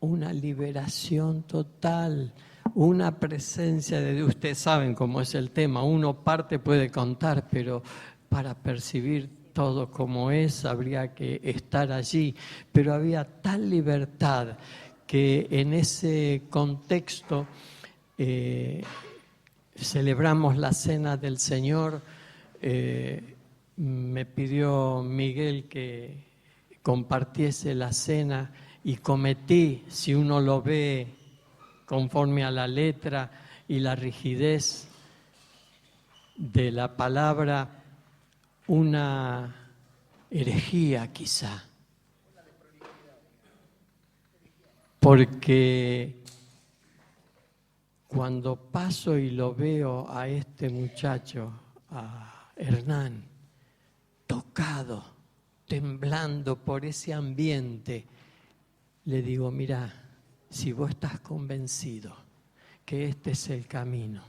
S1: Una liberación total, una presencia de Dios. Ustedes saben cómo es el tema, uno parte puede contar, pero para percibir todo como es habría que estar allí. Pero había tal libertad que en ese contexto celebramos la cena del Señor. Me pidió Miguel que compartiese la cena y cometí, si uno lo ve conforme a la letra y la rigidez de la palabra, una herejía quizá. Porque cuando paso y lo veo a este muchacho, a Hernán, tocado, temblando por ese ambiente, le digo, mira, si vos estás convencido que este es el camino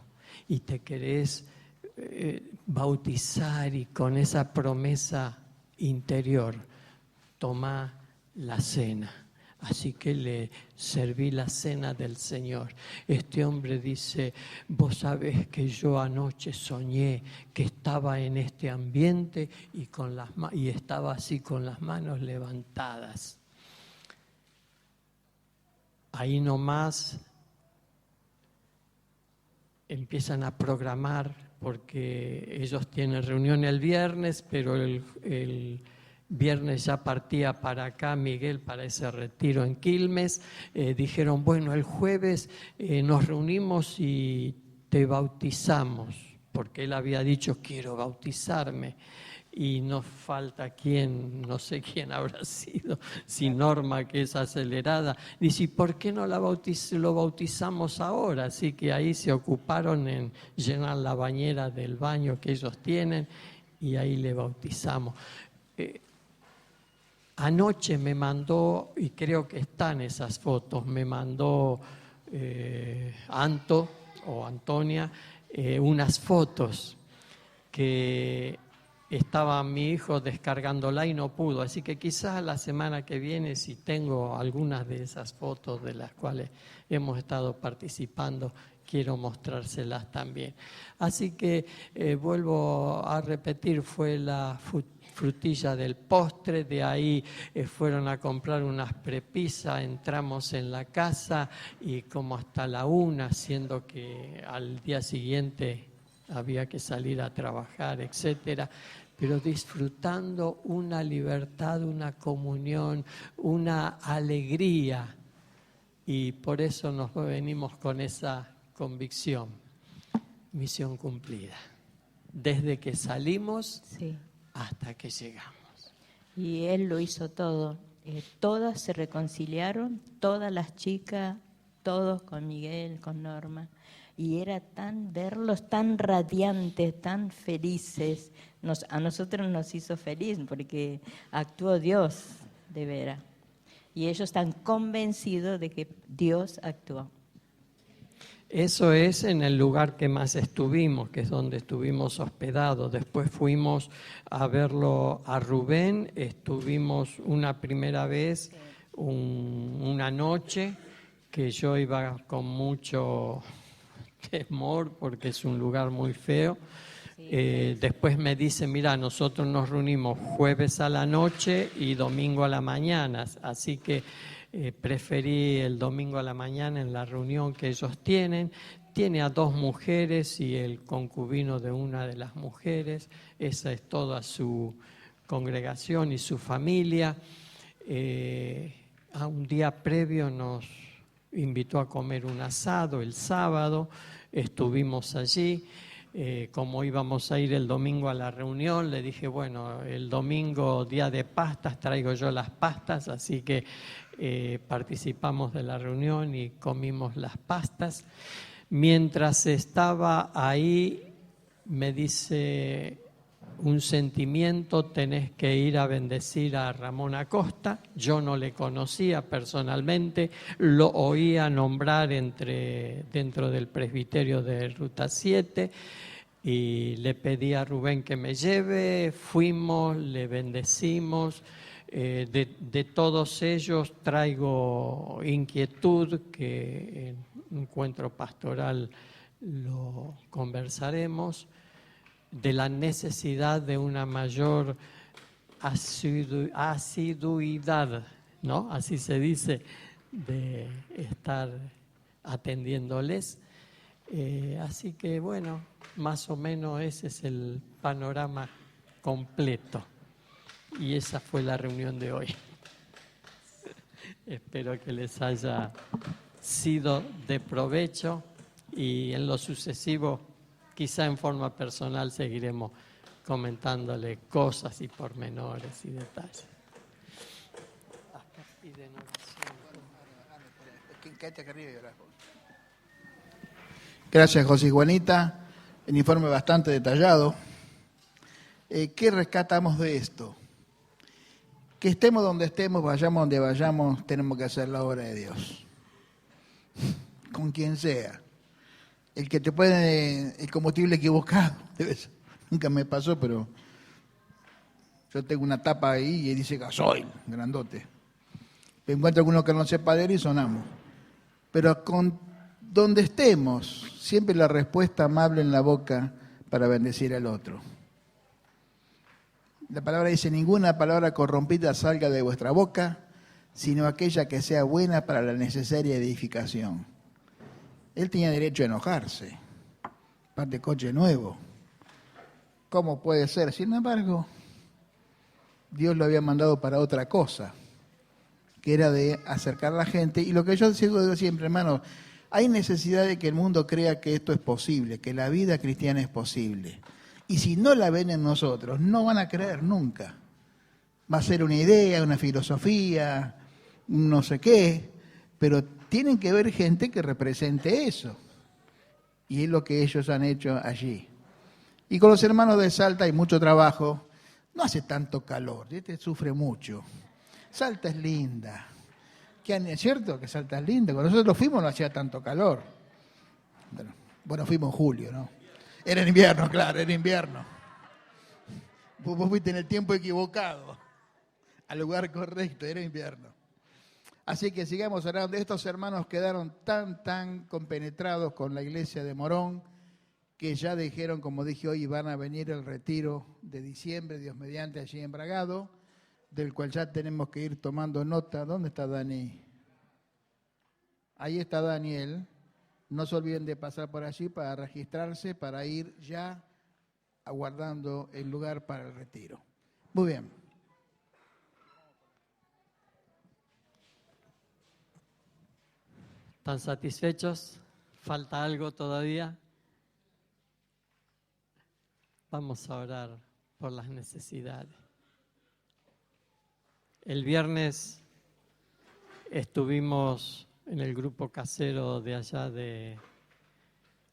S1: y te querés bautizar y con esa promesa interior, toma la cena. Así que le serví la cena del Señor. Este hombre dice, vos sabés que yo anoche soñé que estaba en este ambiente y estaba así con las manos levantadas. Ahí nomás empiezan a programar, porque ellos tienen reunión el viernes, pero el viernes ya partía para acá Miguel para ese retiro en Quilmes. Dijeron, bueno, el jueves nos reunimos y te bautizamos, porque él había dicho, quiero bautizarme. Y nos falta quién, no sé quién habrá sido, si Norma, que es acelerada. Dice, ¿y por qué no lo bautizamos ahora? Así que ahí se ocuparon en llenar la bañera del baño que ellos tienen y ahí le bautizamos. Anoche me mandó, y creo que están esas fotos, me mandó Anto o Antonia unas fotos que estaba mi hijo descargándola y no pudo. Así que quizás la semana que viene, si tengo algunas de esas fotos de las cuales hemos estado participando, quiero mostrárselas también. Así que vuelvo a repetir, fue la frutilla del postre, de ahí fueron a comprar unas prepisas, entramos en la casa y como hasta la 1, siendo que al día siguiente había que salir a trabajar, etcétera, pero disfrutando una libertad, una comunión, una alegría, y por eso nos venimos con esa convicción. Misión cumplida. Desde que salimos
S2: Sí.
S1: hasta que llegamos.
S2: Y él lo hizo todo. Todas se reconciliaron, todas las chicas, todos con Miguel, con Norma. Y era verlos tan radiantes, tan felices. A nosotros nos hizo feliz porque actuó Dios, de veras. Y ellos están convencidos de que Dios actuó.
S1: Eso es en el lugar que más estuvimos, que es donde estuvimos hospedados. Después fuimos a verlo a Rubén, estuvimos una primera vez, una noche, que yo iba con mucho temor porque es un lugar muy feo. Después me dice, mira, nosotros nos reunimos jueves a la noche y domingo a la mañana, así que preferí el domingo a la mañana en la reunión que ellos tienen. Tiene a 2 mujeres y el concubino de una de las mujeres. Esa es toda su congregación y su familia. A un día previo nos invitó a comer un asado el sábado. Estuvimos allí. Como íbamos a ir el domingo a la reunión, le dije, bueno, el domingo, día de pastas, traigo yo las pastas, así que participamos de la reunión y comimos las pastas. Mientras estaba ahí, me dice un sentimiento, tenés que ir a bendecir a Ramón Acosta. Yo no le conocía personalmente, lo oía nombrar dentro del presbiterio de Ruta 7 y le pedí a Rubén que me lleve, fuimos, le bendecimos. De todos ellos traigo inquietud, que en un encuentro pastoral lo conversaremos, de la necesidad de una mayor asiduidad, ¿no? Así se dice, de estar atendiéndoles. Así que bueno, más o menos ese es el panorama completo. Y esa fue la reunión de hoy. Espero que les haya sido de provecho y en lo sucesivo, quizá en forma personal, seguiremos comentándole cosas y pormenores y detalles.
S3: Gracias, José y Juanita. El informe bastante detallado. ¿Qué rescatamos de esto? Que estemos donde estemos, vayamos donde vayamos, tenemos que hacer la obra de Dios. Con quien sea. El que te pone el combustible equivocado, nunca me pasó, pero yo tengo una tapa ahí y dice gasoil, grandote. Me encuentro alguno que no sepa leer y sonamos. Pero con donde estemos, siempre la respuesta amable en la boca para bendecir al otro. La palabra dice, ninguna palabra corrompida salga de vuestra boca, sino aquella que sea buena para la necesaria edificación. Él tenía derecho a enojarse. Parte coche nuevo. ¿Cómo puede ser? Sin embargo, Dios lo había mandado para otra cosa, que era de acercar a la gente. Y lo que yo digo siempre, hermano, hay necesidad de que el mundo crea que esto es posible, que la vida cristiana es posible. Y si no la ven en nosotros, no van a creer nunca. Va a ser una idea, una filosofía, no sé qué, pero tienen que ver gente que represente eso. Y es lo que ellos han hecho allí. Y con los hermanos de Salta hay mucho trabajo. No hace tanto calor, este sufre mucho. Salta es linda. ¿Es cierto que Salta es linda? Cuando nosotros fuimos no hacía tanto calor. Bueno, fuimos en julio, ¿no? Era en invierno, claro, era invierno. Vos fuiste en el tiempo equivocado, al lugar correcto, era invierno. Así que sigamos orando. Estos hermanos quedaron tan compenetrados con la iglesia de Morón, que ya dijeron, como dije hoy, van a venir el retiro de diciembre, Dios mediante, allí en Bragado, del cual ya tenemos que ir tomando nota. ¿Dónde está Dani? Ahí está Daniel. No se olviden de pasar por allí para registrarse, para ir ya aguardando el lugar para el retiro. Muy bien.
S1: ¿Están satisfechos? ¿Falta algo todavía? Vamos a orar por las necesidades. El viernes estuvimos en el grupo casero de allá de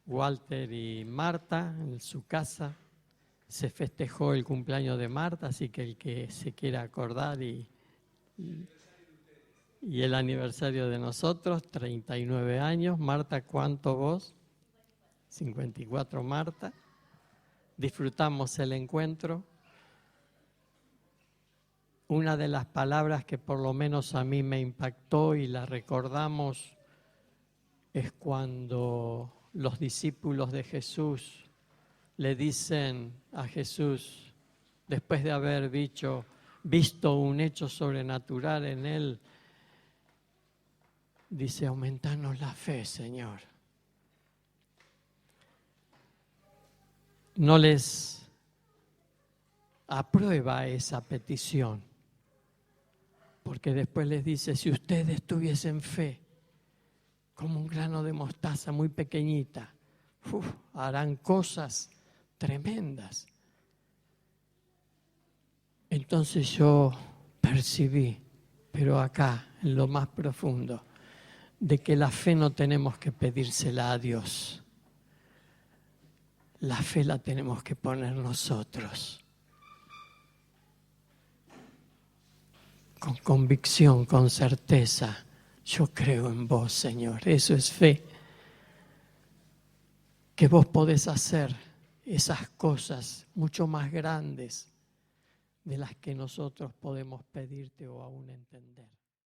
S1: Walter y Marta, en su casa. Se festejó el cumpleaños de Marta, así que el que se quiera acordar y el aniversario de nosotros, 39 años. Marta, ¿cuánto vos? 54 Marta. Disfrutamos el encuentro. Una de las palabras que por lo menos a mí me impactó y la recordamos es cuando los discípulos de Jesús le dicen a Jesús, después de haber visto un hecho sobrenatural en él, dice, aumentanos la fe, Señor. No les aprueba esa petición, porque después les dice, si ustedes tuviesen fe, como un grano de mostaza muy pequeñita, harán cosas tremendas. Entonces yo percibí, pero acá, en lo más profundo, de que la fe no tenemos que pedírsela a Dios. La fe la tenemos que poner nosotros. Con convicción, con certeza. Yo creo en vos, Señor. Eso es fe. Que vos podés hacer esas cosas mucho más grandes de las que nosotros podemos pedirte o aún entender.